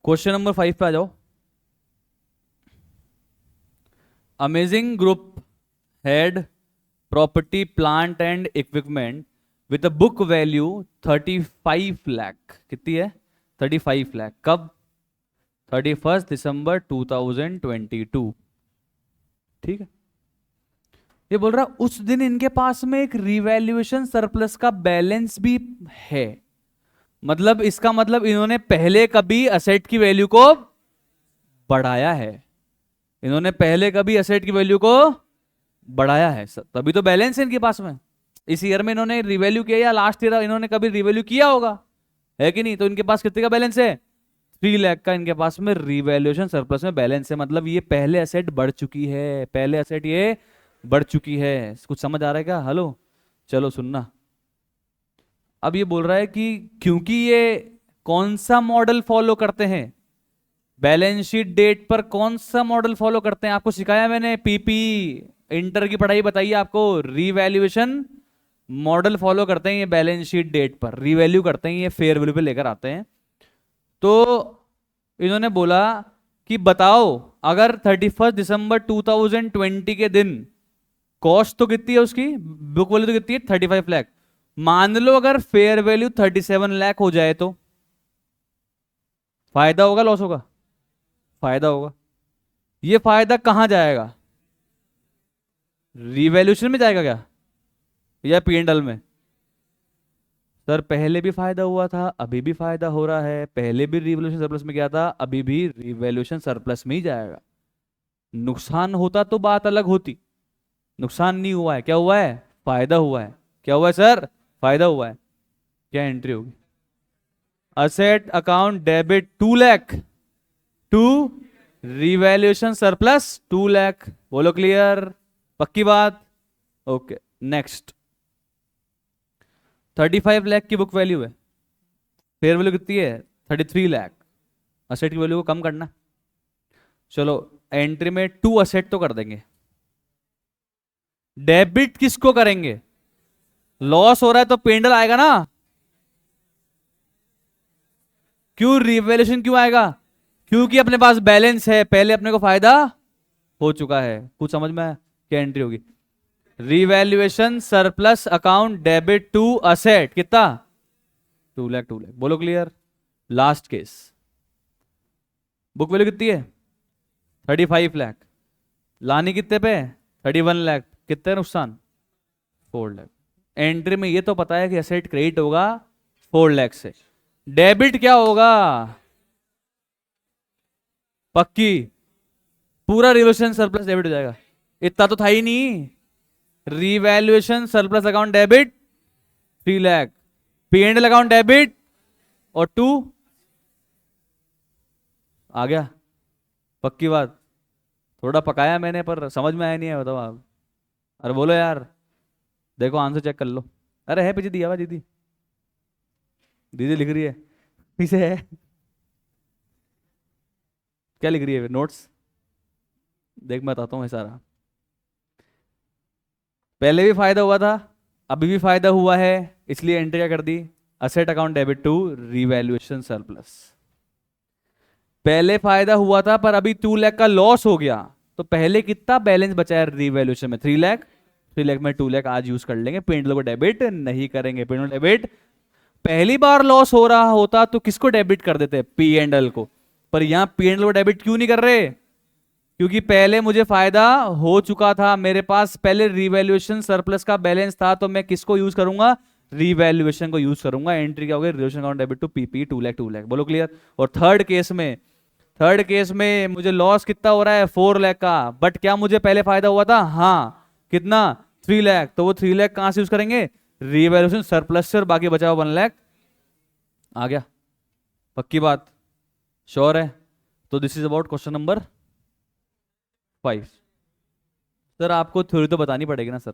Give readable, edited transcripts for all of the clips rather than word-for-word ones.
Question number 5 पे आ जाओ। Amazing group had property plant and equipment with a book value 35 lakh. कितनी है? 35 लाख। कब? 31 दिसंबर 2022। ठीक है। ये बोल रहा उस दिन इनके पास में एक रिवैल्यूएशन सरप्लस का बैलेंस भी है। मतलब इसका मतलब इन्होंने पहले कभी असेट की वैल्यू को बढ़ाया है। इन्होंने पहले कभी असेट की वैल्यू को बढ़ाया है, तभी तो बैलेंस है इनके पास में। इस ईयर में इन्होंने रिवैल्यू किया या लास्ट ईयर इन्होंने कभी रिवैल्यू किया होगा, है कि नहीं? तो इनके पास कितने का बैलेंस है? 3 लाख का इनके पास में रिवैल्यूएशन सरप्लस में बैलेंस है। मतलब ये पहले असेट बढ़ चुकी है, पहले असेट ये बढ़ चुकी है। कुछ समझ आ रहा है क्या? हेलो, चलो सुनना। अब ये बोल रहा है कि क्योंकि ये कौन सा मॉडल फॉलो करते हैं, बैलेंस शीट डेट पर कौन सा मॉडल फॉलो करते हैं? आपको सिखाया मैंने, पीपी इंटर की पढ़ाई बताइए आपको। रिवैल्यूएशन मॉडल फॉलो करते हैं ये बैलेंस शीट डेट पर, रिवैल्यू करते हैं ये, फेयर वैल्यू पे लेकर आते हैं। तो इन्होंने बोला कि बताओ, अगर 31 दिसंबर 2020 के दिन कॉस्ट तो कितनी है उसकी, बुक वैल्यू तो कितनी है? 35 लाख। मान लो अगर फेयर वैल्यू 37 लाख हो जाए तो फायदा होगा लॉस होगा? फायदा होगा। ये फायदा कहां जाएगा? रिवैल्यूएशन में जाएगा क्या, या पी एंड एल में? सर पहले भी फायदा हुआ था, अभी भी फायदा हो रहा है। पहले भी रिवैल्यूएशन सरप्लस में गया था, अभी भी रिवैल्यूएशन सरप्लस में ही जाएगा। नुकसान होता तो बात अलग होती। नुकसान नहीं हुआ है, क्या हुआ है? फायदा हुआ है। क्या हुआ है सर? फायदा हुआ है। क्या एंट्री होगी? Asset account debit 2 lakh to revaluation surplus 2 lakh. बोलो क्लियर? पक्की बात? Okay, next. 35 लाख की बुक वैल्यू है, फेयर वैल्यू कितनी है? 33 लाख। असेट की वैल्यू को कम करना। चलो, एंट्री में 2 असेट तो कर देंगे। डेबिट किसको करेंगे? लॉस हो रहा है तो पेंडल आएगा ना। क्यों रिवैल्यूएशन क्यों आएगा? क्योंकि अपने पास बैलेंस है, पहले अपने को फायदा हो चुका है। कुछ समझ में आया? क्या एंट्री होगी? Revaluation surplus account debit to asset कितना? 2 लाख 2 लाख। बोलो clear? Last case. Book value कितनी है? 35 लाख। लानी कितने पे? 31 लाख। कितने नुकसान? 4 लाख। एंट्री में ये तो पता है कि असेट क्रेडिट होगा 4 लाख से। डेबिट क्या होगा? पक्की? पूरा रिवैल्यूएशन सरप्लस डेबिट हो जाएगा। इतना तो था ही नहीं। Revaluation surplus account debit 3 lakh, P and account debit और 2 आ गया। पक्की बात? थोड़ा पकाया मैंने पर समझ में आया नहीं है, बताओ आप। अरे बोलो यार, देखो आंसर चेक कर लो। अरे है पीछे दिया हुआ दीदी, दीदी लिख रही है पीछे है। क्या लिख रही है? नोट्स देख, मैं बताता हूँ। ये सारा पहले भी फायदा हुआ था, अभी भी फायदा हुआ है, इसलिए एंट्री क्या कर दी? Asset account debit to revaluation surplus. पहले फायदा हुआ था पर अभी 2 लाख का लॉस हो गया, तो पहले कितना बैलेंस बचा है रिवैल्यूएशन में? 3 लाख। 3 लाख में 2 लाख आज यूज कर लेंगे, पेंडल को डेबिट नहीं करेंगे। पेंडल डेबिट, पहली बार लॉस हो रहा होता तो किसको डेबिट कर देते? पी एंड एल को। पर यहां पी एंड एल को डेबिट क्यों नहीं कर रहे? क्योंकि पहले मुझे फायदा हो चुका था, मेरे पास पहले रिवैल्यूएशन सरप्लस का बैलेंस था, तो मैं किसको यूज करूंगा? रिवैल्यूएशन को यूज करूंगा। एंट्री क्या होगी? Revaluation account debit to PP 2 lakh 2 lakh. बोलो क्लियर? और थर्ड केस में मुझे लॉस कितना हो रहा है? 4 लाख का। बट क्या मुझे पहले फायदा हुआ था? हाँ। कितना? 3 लाख। तो वो 3 लाख कहां से यूज करेंगे? रिवैल्यूएशन सरप्लस से, और बाकी बचा हुआ 1 लाख। आ गया? पक्की बात? श्योर है? तो this is about question number 5। Sir आपको थ्योरी तो बतानी पड़ेगी ना सर।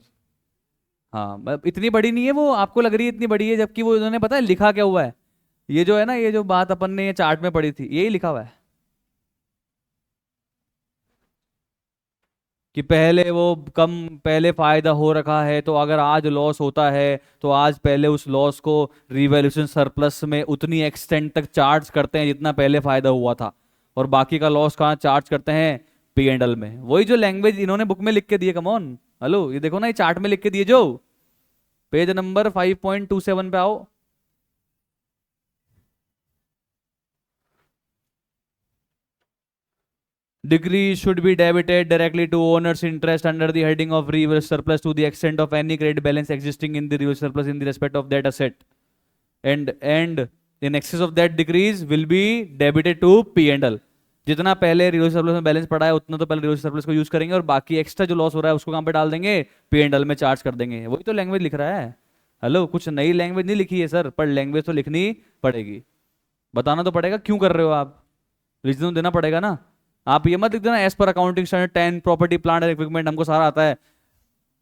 हाँ, इतनी बड़ी नहीं है वो, आपको लग रही है इतनी बड़ी है, जबकि वो इन्होंने पता है लिखा क्या हुआ है? ये जो है ना, ये जो बात अपन ने ये चार्ट में पढ़ी थी, यही लिखा हुआ है। कि पहले वो कम, पहले फायदा हो रखा है तो अगर आज लॉस होता है तो आज पहले उस लॉस को रिवैल्यूएशन सरप्लस में उतनी एक्सटेंट तक चार्ज करते हैं जितना पहले फायदा हुआ था, और बाकी का लॉस कहाँ चार्ज करते हैं? पी एंड एल में। वही जो लैंग्वेज इन्होंने बुक में लिख के दिए, कम ऑन, हेलो, ये देखो ना, ये चार्ट में लिख के दिए जो, पेज नंबर 5.27 पे आओ। Decrease should be debited directly to owner's interest under the heading of reverse surplus to the extent of any credit balance existing in the reverse surplus in the respect of that asset, and in excess of that decrease will be debited to P&L। जितना पहले reverse surplus में balance पड़ा है उतना तो पहले reverse surplus को use करेंगे, और बाकी एक्स्ट्रा जो लॉस हो रहा है उसको कहाँ पे डाल देंगे? P&L में चार्ज कर देंगे। वही तो लैंग्वेज लिख रहा है। हेलो, कुछ नई लैंग्वेज नहीं लिखी है सर, पर लैंग्वेज तो लिखनी पड़ेगी। बताना तो पड़ेगा क्यों कर रहे हो आप, रीजन देना पड़ेगा ना। आप ये मत लिख देना as per accounting standard 10 property plant and equipment, हमको सारा आता है।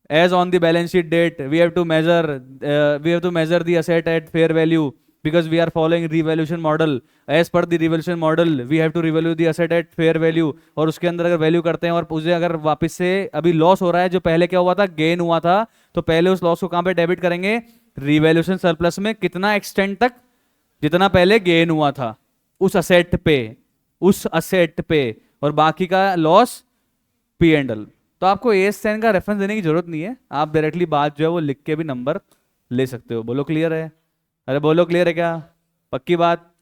As on the balance sheet date we have to measure the asset at fair value because we are following revaluation model, as per the revaluation model we have to revalue the asset at fair value। और उसके अंदर अगर value करते हैं और उसे अगर वापस से अभी लॉस हो रहा है, जो पहले क्या हुआ था, गेन हुआ था, तो पहले उस लॉस को कहां पे डेबिट करेंगे? रिवैल्यूएशन सरप्लस में। कितना एक्सटेंट तक? जितना पहले गेन हुआ था उस असेट पे, उस असेट पे, और बाकी का लॉस पी एंड एल। तो आपको AS10 का रेफरेंस देने की जरूरत नहीं है, आप डायरेक्टली बात जो है वो लिख के भी नंबर ले सकते हो। बोलो क्लियर है? अरे बोलो क्लियर है क्या? पक्की बात?